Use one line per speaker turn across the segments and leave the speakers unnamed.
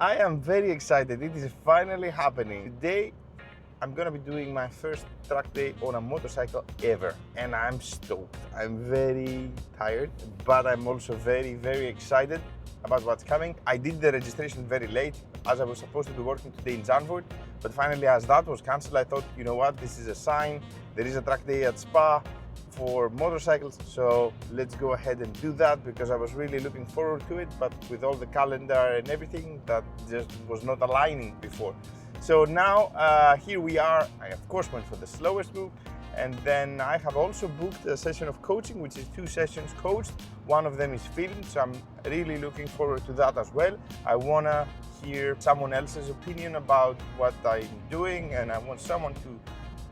I am very excited. It is finally happening. Today, I'm gonna be doing my first track day on a motorcycle ever, and I'm stoked. I'm very tired, but I'm also very, very excited about what's coming. I did the registration very late, as I was supposed to be working today in Zandvoort, but finally, as that was cancelled, I thought, you know what, this is a sign. There is a track day at Spa for motorcycles, so let's go ahead and do that, because I was really looking forward to it, but with all the calendar and everything, that just was not aligning before. So now here we are. I of course went for the slowest route, and then I have also booked a session of coaching, which is 2 sessions coached. One of them is filmed, so I'm really looking forward to that as well. I want to hear someone else's opinion about what I'm doing, and I want someone to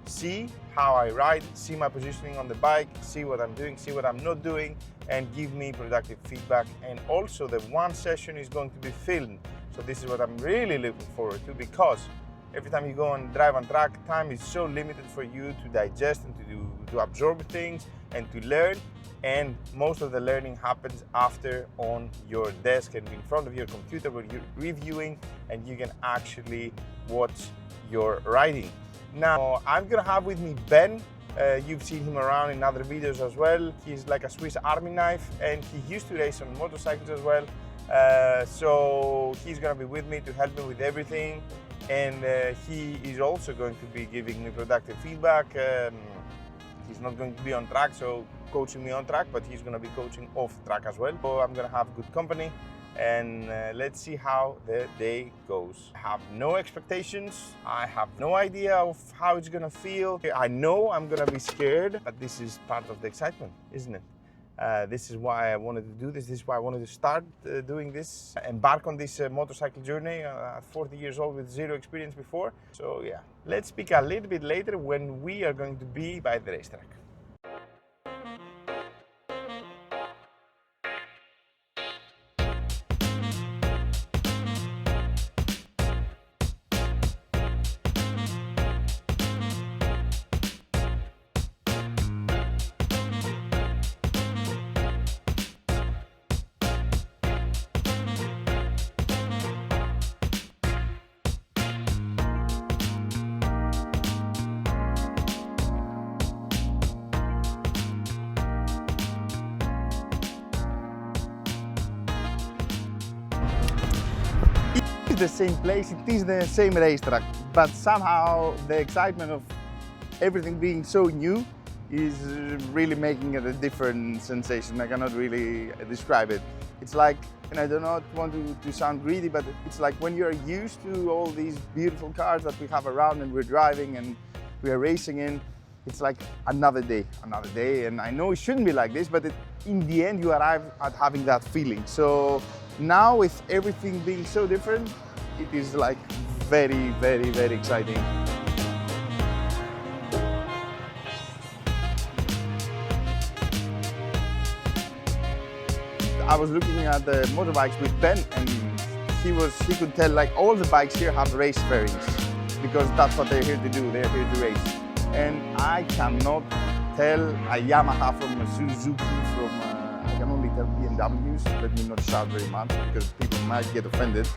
see how I ride, see my positioning on the bike, see what I'm doing, see what I'm not doing, and give me productive feedback. And also the one session is going to be filmed. So this is what I'm really looking forward to, because every time you go and drive on track, time is so limited for you to digest and to absorb things and to learn. And most of the learning happens after on your desk and in front of your computer, where you're reviewing and you can actually watch your riding. Now, I'm gonna have with me Ben. You've seen him around in other videos as well. He's like a Swiss Army knife, and he used to race on motorcycles as well. So he's gonna be with me to help me with everything. And he is also going to be giving me productive feedback. He's not going to be on track, so coaching me on track, but he's gonna be coaching off track as well. So I'm gonna have good company. And let's see how the day goes. I have no expectations. I have no idea of how it's gonna feel. I know I'm gonna be scared, but this is part of the excitement, isn't it? This is why I wanted to do this. This is why I wanted to start doing this, embark on this motorcycle journey at 40 years old with zero experience before. So yeah, let's speak a little bit later when we are going to be by the racetrack. The same place, it is the same racetrack, but somehow the excitement of everything being so new is really making it a different sensation. I cannot really describe it. It's like, and I do not want to sound greedy, but it's like when you're used to all these beautiful cars that we have around and we're driving and we are racing in, it's like another day, and I know it shouldn't be like this, but in the end you arrive at having that feeling. So now, with everything being so different, it is like very, very, very exciting. I was looking at the motorbikes with Ben, and he could tell like all the bikes here have race fairings, because that's what they're here to do. They're here to race. And I cannot tell a Yamaha from a Suzuki from I can only tell BMWs. Let me not shout very much, because people might get offended.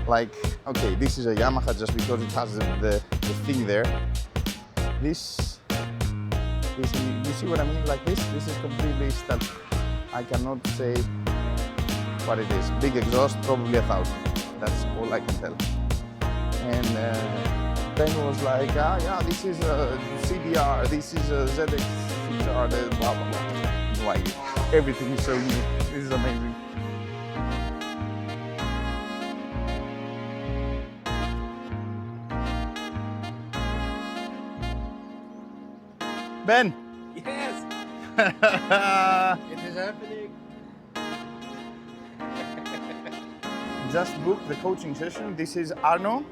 Like, okay, this is a Yamaha just because it has the thing there. This, you see what I mean? Like this is completely stuck. I cannot say what it is. Big exhaust, probably 1,000. That's all I can tell. And Ben was like, yeah, this is a CBR, this is a ZX, these are the blah, blah, blah. No idea. Everything is so new. This is amazing. Ben!
Yes! It is happening!
Just booked the coaching session. This is Arno.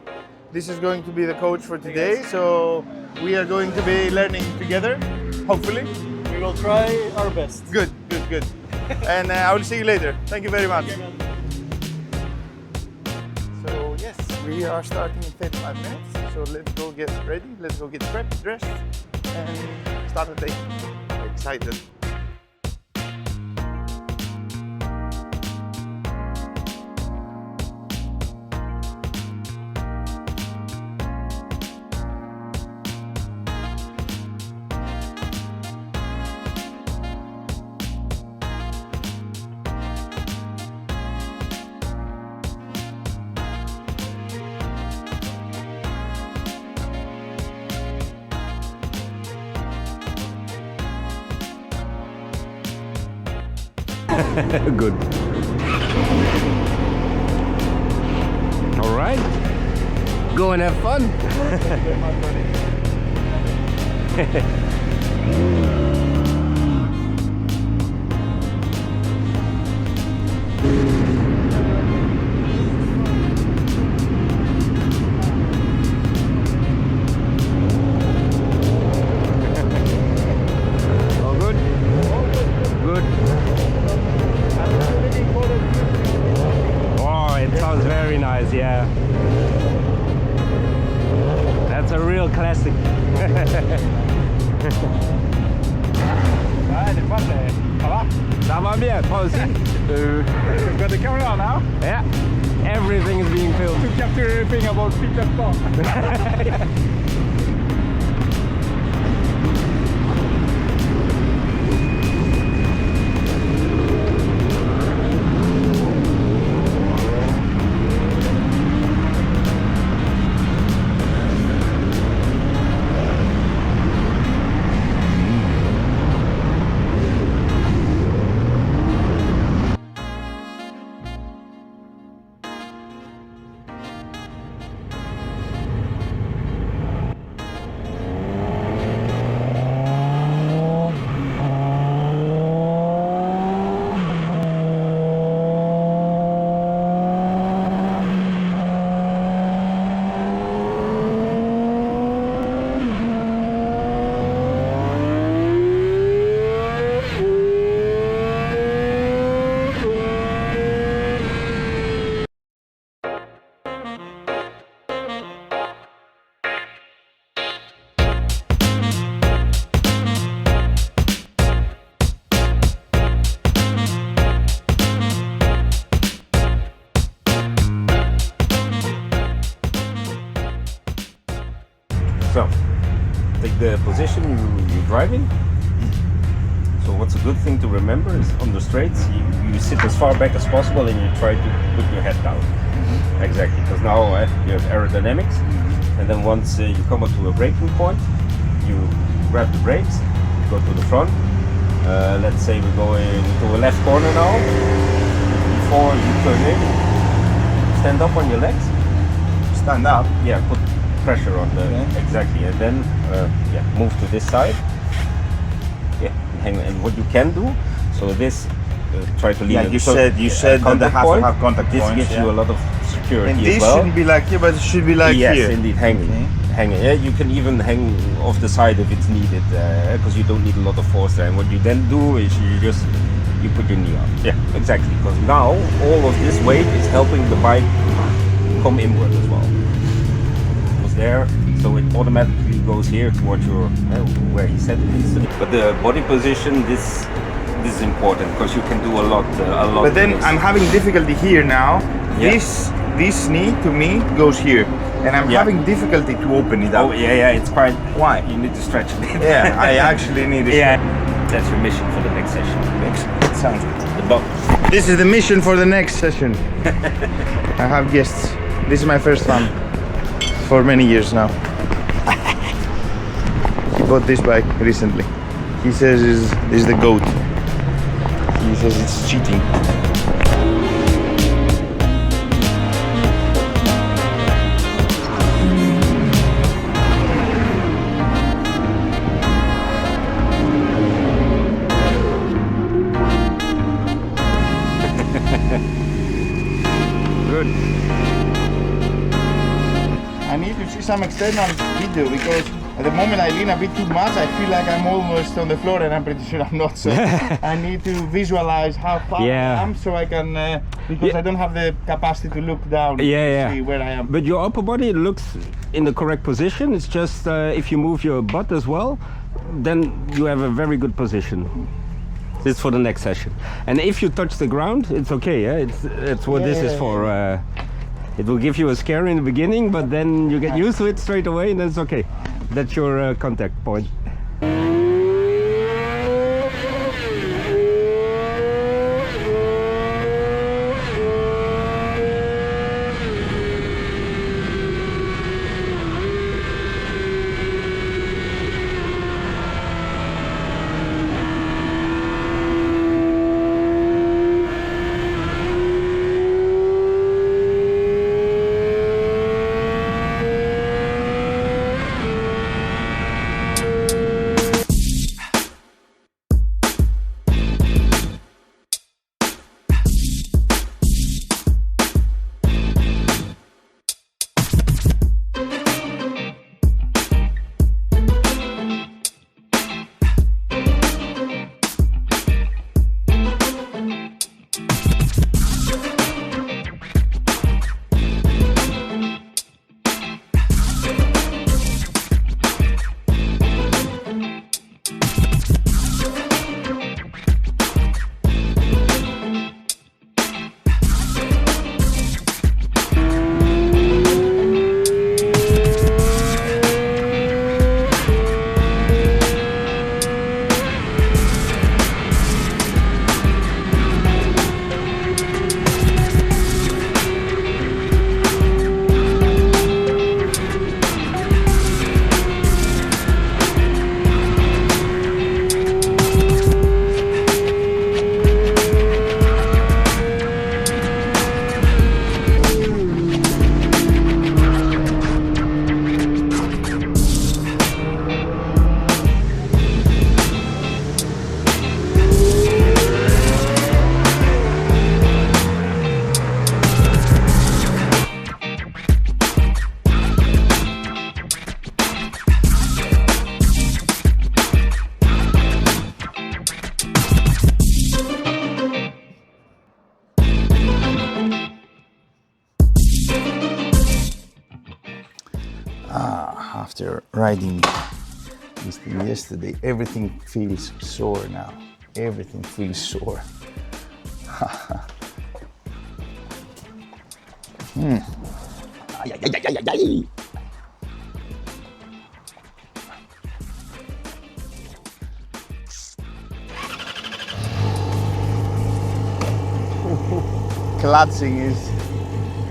This is going to be the coach for today. So we are going to be learning together, hopefully.
We will try our best.
Good, good, good. And I will see you later. Thank you very much. So yes, we are starting in 35 minutes. So let's go get ready. Let's go get prepped, dressed, and start the day. Excited.
Good. All right. Go and have fun. All good? Good. Oh, it sounds very nice, yeah. That's a real classic. Ça va bien, toi aussi?
Got the camera on now?
Yeah, everything is being filmed.
To capture everything about Peter Pan.
So, take the position you're driving. So what's a good thing to remember is on the straights, you sit as far back as possible and you try to put your head down. Exactly, because now you have aerodynamics. And then once you come up to a braking point, you grab the brakes, go to the front. Let's say we're going to a left corner now. Before you turn in, stand up on your legs.
Stand up.
Yeah, put pressure on the exactly, and then move to this side. Yeah, hang. And what you can do, so this try to leave.
Yeah, you said that they have to have contact
this
points.
Gives you a lot of security
And
as
this
well.
shouldn't be like here, but it should be like
yes,
here.
indeed, hanging. Yeah, you can even hang off the side if it's needed, because you don't need a lot of force there. And what you then do is you put your knee up. Yeah, exactly. Because now all of this weight is helping the bike come inward as well. It was there, so it automatically goes here towards your where he said it is. But the body position, this is important because you can do a lot.
But then I'm having difficulty here now.
Yeah.
This knee to me goes here, and I'm having difficulty to open it up.
Oh yeah, it's quite.
Why?
You need to stretch a bit.
Yeah, I actually need it.
Yeah, that's your mission for the next session.
Sounds good.
The bump.
This is the mission for the next session. I have guests. This is my first one for many years now. He bought this bike recently. He says this is the goat. He says it's cheating.
Good.
I need to see some external video because at the moment I lean a bit too much. I feel like I'm almost on the floor, and I'm pretty sure I'm not. So I need to visualize how far I am, so I can because I don't have the capacity to look down to see where I am.
But your upper body looks in the correct position. It's just if you move your butt as well, then you have a very good position. This is for the next session. And if you touch the ground, it's okay. Yeah, it's what this is for. It will give you a scare in the beginning, but then you get used to it straight away, and then it's okay. That's your contact point.
After riding this thing yesterday, everything feels sore now. Everything feels sore.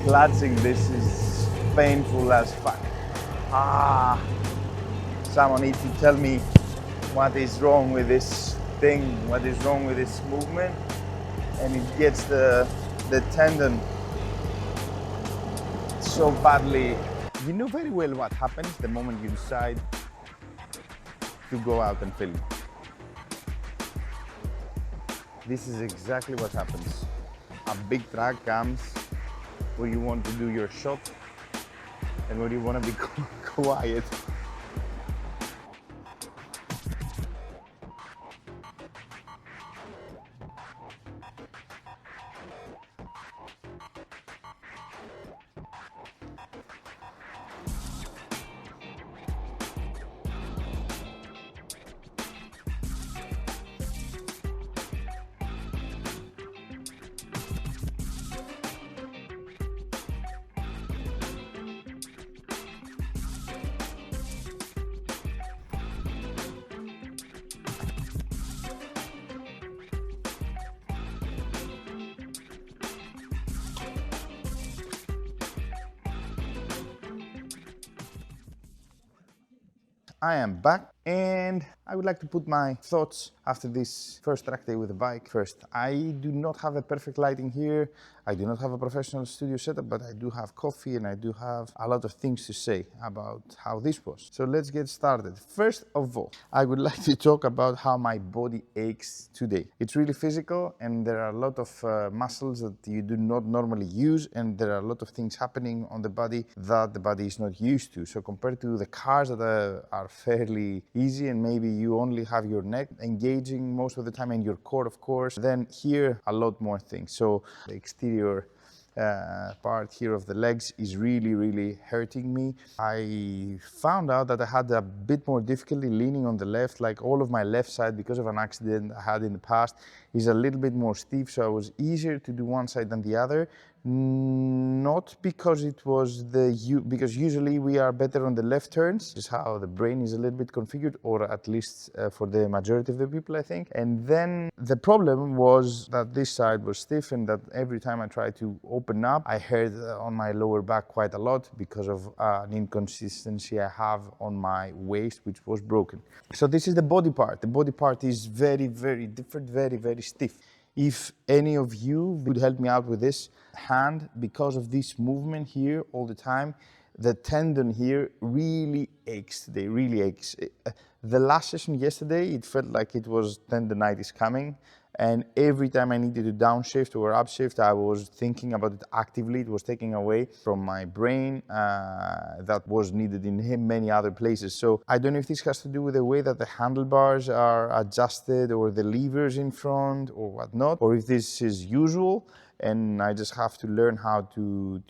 Clutching, this is painful as fuck. Someone needs to tell me what is wrong with this thing, what is wrong with this movement, and it gets the tendon so badly. You know very well what happens the moment you decide to go out and film. This is exactly what happens. A big track comes where you want to do your shot and where you want to be quiet. I am back and I would like to put my thoughts after this first track day with the bike. First, I do not have a perfect lighting here. I do not have a professional studio setup, but I do have coffee and I do have a lot of things to say about how this was. So let's get started. First of all, I would like to talk about how my body aches today. It's really physical and there are a lot of muscles that you do not normally use, and there are a lot of things happening on the body that the body is not used to. So compared to the cars that are fairly easy and maybe you only have your neck engaging most of the time and your core, of course, then here a lot more things. So the exterior part here of the legs is really hurting me. I found out that I had a bit more difficulty leaning on the left, like all of my left side because of an accident I had in the past is a little bit more stiff, so it was easier to do one side than the other. Not because it was because usually we are better on the left turns. This is how the brain is a little bit configured, or at least for the majority of the people, I think. And then the problem was that this side was stiff, and that every time I tried to open up, I hurt on my lower back quite a lot because of an inconsistency I have on my waist, which was broken. So this is the body part. The body part is very different, very stiff. If any of you would help me out with this hand, because of this movement here all the time, the tendon here really aches. They really aches. The last session yesterday, it felt like it was tendonitis coming. And every time I needed to downshift or upshift, I was thinking about it actively. It was taking away from my brain that was needed in many other places. So I don't know if this has to do with the way that the handlebars are adjusted or the levers in front or whatnot, or if this is usual and I just have to learn how to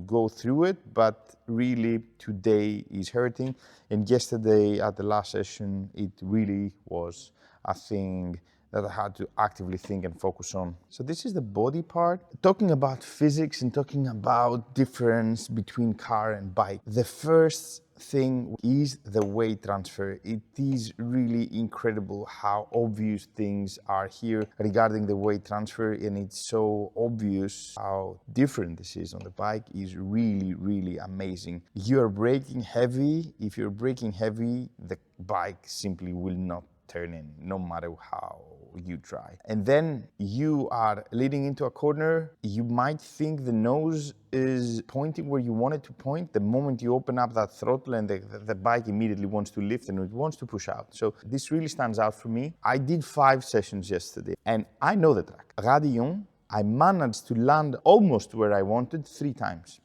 go through it. But really today is hurting. And yesterday at the last session, it really was a thing that I had to actively think and focus on. So this is the body part. Talking about physics and talking about difference between car and bike. The first thing is the weight transfer. It is really incredible how obvious things are here regarding the weight transfer, and it's so obvious how different this is on the bike is really amazing. You're braking heavy. If you're braking heavy, the bike simply will not turn in, no matter how you try. And then you are leading into a corner. You might think the nose is pointing where you want it to point. The moment you open up that throttle and the bike immediately wants to lift and it wants to push out. So this really stands out for me. I did 5 sessions yesterday and I know the track. Radillon, I managed to land almost where I wanted 3 times.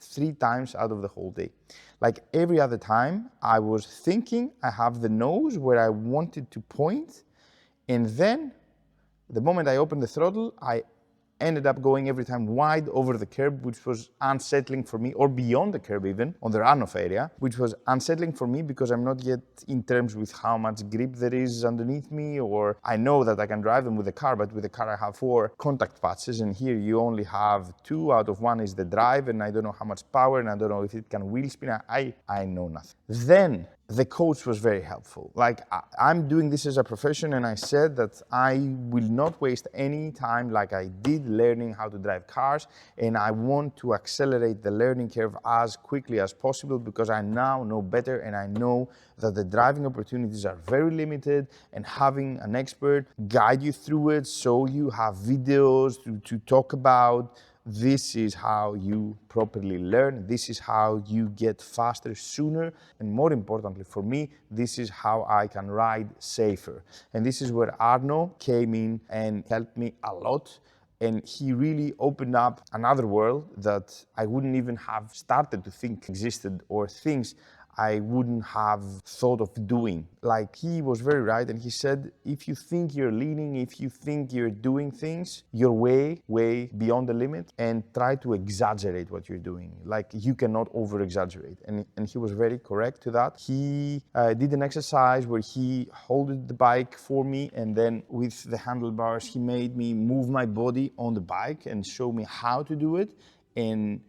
3 times out of the whole day. Like every other time, I was thinking I have the nose where I wanted to point, and then the moment I opened the throttle, I ended up going every time wide over the curb, which was unsettling for me, or beyond the curb even, on the runoff area, which was unsettling for me because I'm not yet in terms with how much grip there is underneath me, or I know that I can drive them with the car, but with the car I have 4 contact patches, and here you only have 2, out of 1 is the drive, and I don't know how much power, and I don't know if it can wheel spin. I know nothing. Then the coach was very helpful. Like, I'm doing this as a profession, and I said that I will not waste any time like I did learning how to drive cars, and I want to accelerate the learning curve as quickly as possible because I now know better, and I know that the driving opportunities are very limited, and having an expert guide you through it, so you have videos to talk about. This is how you properly learn. This is how you get faster sooner. And more importantly for me, this is how I can ride safer. And this is where Arno came in and helped me a lot. And he really opened up another world that I wouldn't even have started to think existed, or things I wouldn't have thought of doing. Like, he was very right, and he said, if you think you're leaning, if you think you're doing things, you're way, way beyond the limit, and try to exaggerate what you're doing. Like, you cannot over-exaggerate. And he was very correct to that. He did an exercise where he held the bike for me, and then with the handlebars, he made me move my body on the bike and show me how to do it. And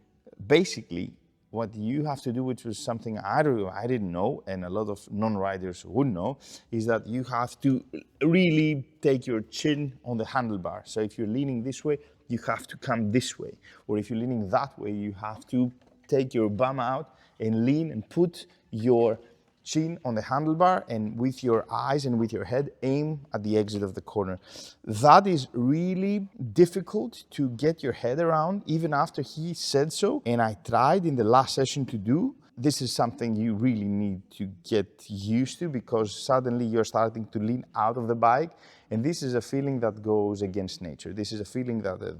basically, what you have to do, which was something I didn't know, and a lot of non-riders wouldn't know, is that you have to really take your chin on the handlebar. So if you're leaning this way, you have to come this way. Or if you're leaning that way, you have to take your bum out and lean and put your chin on the handlebar, and with your eyes and with your head, aim at the exit of the corner. That is really difficult to get your head around, even after he said so. And I tried in the last session to do. This is something you really need to get used to, because suddenly you're starting to lean out of the bike. And this is a feeling that goes against nature. This is a feeling that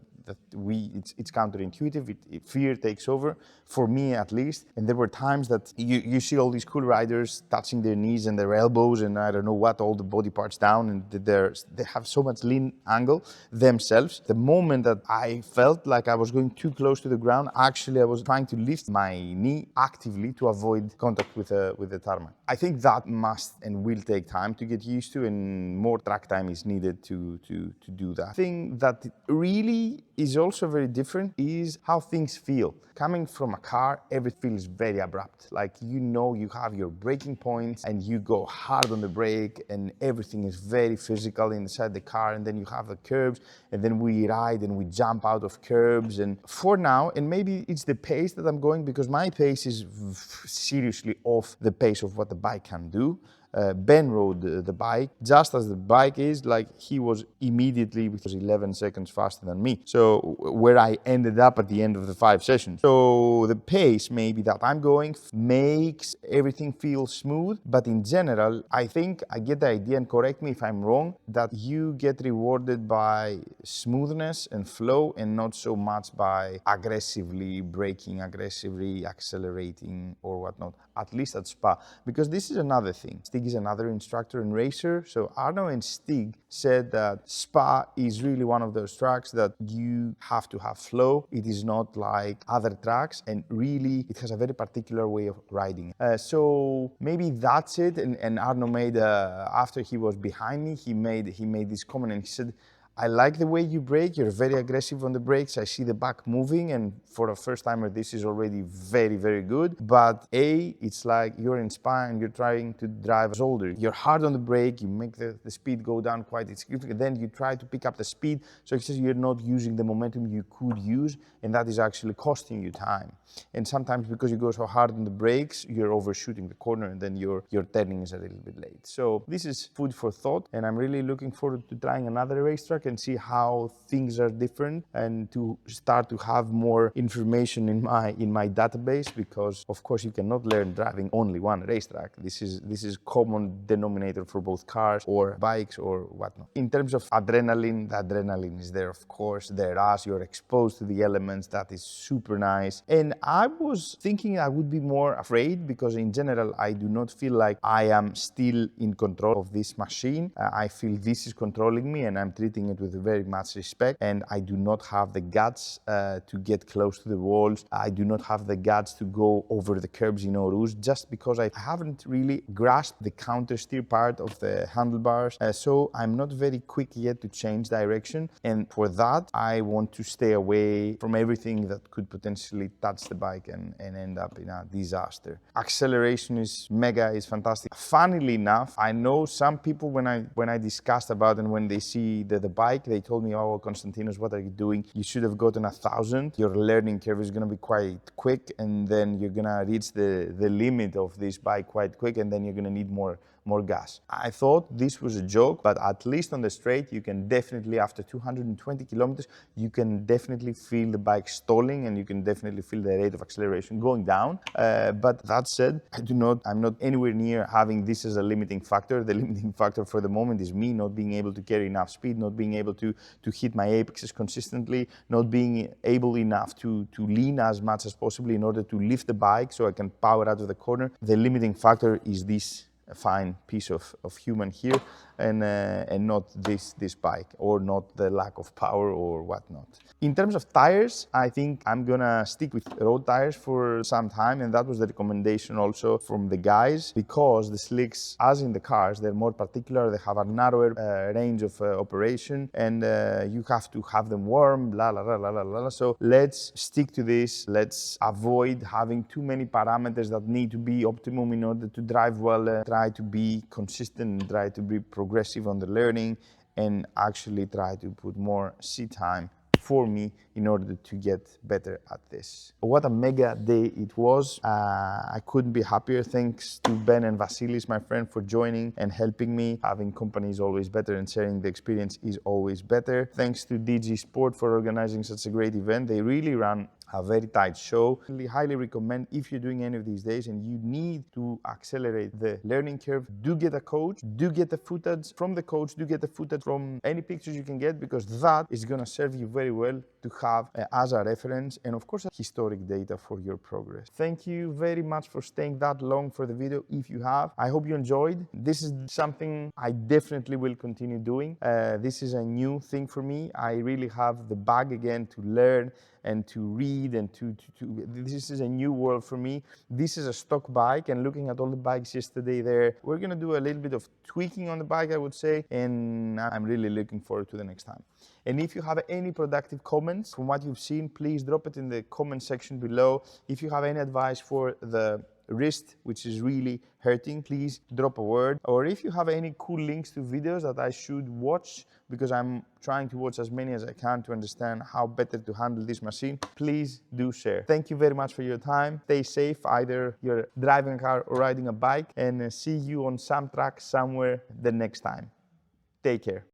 it's counterintuitive. Fear takes over, for me at least. And there were times that you see all these cool riders touching their knees and their elbows and I don't know what, all the body parts down, and they have so much lean angle themselves. The moment that I felt like I was going too close to the ground, actually I was trying to lift my knee actively to avoid contact with the tarmac. I think that must and will take time to get used to, and more track time is needed to do that. The thing that really is also very different is how things feel. Coming from a car, everything feels very abrupt. Like, you know, you have your braking points and you go hard on the brake, and everything is very physical inside the car, and then you have the curbs, and then we ride and we jump out of curbs. And for now, and maybe it's the pace that I'm going, because my pace is seriously off the pace of what the bike can do. Ben rode the bike just as the bike is, like, he was immediately with 11 seconds faster than me. So where I ended up at the end of the 5 sessions. So the pace maybe that I'm going makes everything feel smooth, but in general, I think I get the idea, and correct me if I'm wrong, that you get rewarded by smoothness and flow, and not so much by aggressively braking, aggressively accelerating or whatnot, at least at Spa. Because this is another thing. Stig is another instructor and racer. So Arno and Stig said that Spa is really one of those tracks that you have to have flow. It is not like other tracks, and really it has a very particular way of riding. So maybe that's it. And Arno made, after he was behind me, he made this comment, and he said, I like the way you brake, you're very aggressive on the brakes, I see the back moving, and for a first timer this is already very, very good. But it's like you're in Spa and you're trying to drive a shoulder. You're hard on the brake, you make the speed go down quite significantly, then you try to pick up the speed, so it says you're not using the momentum you could use, and that is actually costing you time. And sometimes because you go so hard on the brakes, you're overshooting the corner, and then your turning is a little bit late. So this is food for thought, and I'm really looking forward to trying another racetrack and see how things are different, and to start to have more information in my database, because of course you cannot learn driving only one racetrack. This is common denominator for both cars or bikes or whatnot. In terms of adrenaline, the adrenaline is there, of course. There, as you're exposed to the elements, that is super nice. And I was thinking I would be more afraid, because in general I do not feel like I am still in control of this machine. I feel this is controlling me, and I'm treating doing it with very much respect, and I do not have the guts to get close to the walls. I do not have the guts to go over the curbs in Eau Rouge, just because I haven't really grasped the counter steer part of the handlebars. So I'm not very quick yet to change direction, and for that I want to stay away from everything that could potentially touch the bike and end up in a disaster. Acceleration is mega, is fantastic. Funnily enough, I know some people when I discussed about it and when they see the bike, they told me, oh, Konstantinos, what are you doing? You should have gotten 1,000. Your learning curve is going to be quite quick, and then you're going to reach the limit of this bike quite quick, and then you're going to need more gas. I thought this was a joke, but at least on the straight, you can definitely, after 220 kilometers, you can definitely feel the bike stalling, and you can definitely feel the rate of acceleration going down. But that said, I'm not anywhere near having this as a limiting factor. The limiting factor for the moment is me not being able to carry enough speed, not being able to hit my apexes consistently, not being able enough to lean as much as possible in order to lift the bike so I can power out of the corner. The limiting factor is this a fine piece of human here, and not this bike, or not the lack of power or whatnot. In terms of tires, I think I'm gonna stick with road tires for some time, and that was the recommendation also from the guys, because the slicks, as in the cars, they're more particular, they have a narrower range of operation, and you have to have them warm, blah, blah, blah, blah, blah. So let's stick to this. Let's avoid having too many parameters that need to be optimum in order to drive well. Try to be consistent, and try to be progressive on the learning, and actually try to put more seat time for me in order to get better at this. What a mega day it was. I couldn't be happier. Thanks to Ben and Vasilis, my friend, for joining and helping me. Having company is always better, and sharing the experience is always better. Thanks to DG Sport for organizing such a great event. They really ran a very tight show. I highly recommend, if you're doing any of these days and you need to accelerate the learning curve, do get a coach, do get the footage from the coach, do get the footage from any pictures you can get, because that is gonna serve you very well to have as a reference, and of course historic data for your progress. Thank you very much for staying that long for the video. If you have, I hope you enjoyed. This is something I definitely will continue doing. This is a new thing for me. I really have the bug again to learn and to read, and this is a new world for me. This is a stock bike, and looking at all the bikes yesterday there, we're gonna do a little bit of tweaking on the bike, I would say, and I'm really looking forward to the next time. And if you have any productive comments from what you've seen, please drop it in the comment section below. If you have any advice for the wrist, which is really hurting, please drop a word. Or if you have any cool links to videos that I should watch, because I'm trying to watch as many as I can to understand how better to handle this machine, please do share. Thank you very much for your time. Stay safe, either you're driving a car or riding a bike, and see you on some track somewhere the next time. Take care.